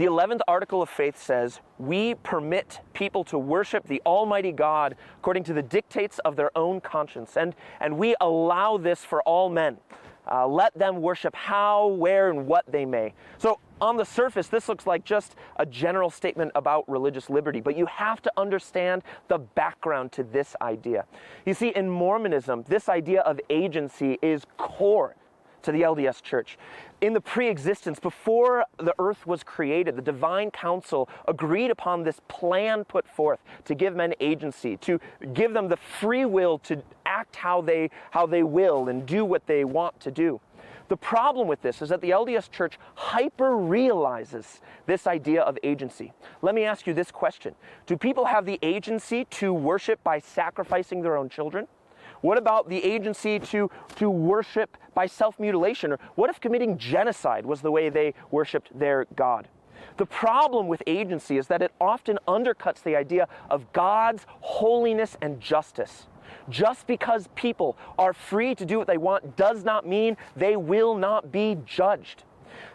The 11th Article of Faith says, we permit people to worship the Almighty God according to the dictates of their own conscience, and we allow this for all men. Let them worship how, where, and what they may. So on the surface, this looks like just a general statement about religious liberty, but you have to understand the background to this idea. You see, in Mormonism, this idea of agency is core to the LDS Church. In the pre-existence, before the earth was created, the divine council agreed upon this plan put forth to give men agency, to give them the free will to act how they will and do what they want to do. The problem with this is that the LDS Church hyper-realizes this idea of agency. Let me ask you this question. Do people have the agency to worship by sacrificing their own children? What about the agency to worship by self-mutilation? Or what if committing genocide was the way they worshiped their God? The problem with agency is that it often undercuts the idea of God's holiness and justice. Just because people are free to do what they want does not mean they will not be judged.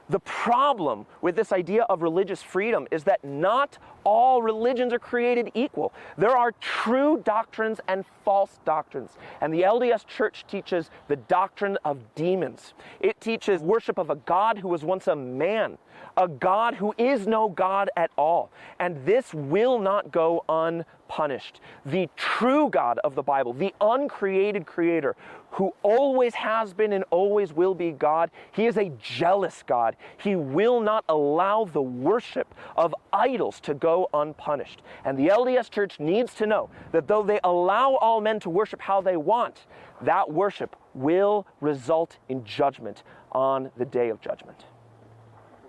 The problem with this idea of religious freedom is that not all religions are created equal. There are true doctrines and false doctrines. And the LDS Church teaches the doctrine of demons. It teaches worship of a God who was once a man, a God who is no God at all. And this will not go unpunished. The true God of the Bible, the uncreated creator, who always has been and always will be God, he is a jealous God. He will not allow the worship of idols to go unpunished. And the LDS Church needs to know that though they allow all men to worship how they want, that worship will result in judgment on the day of judgment.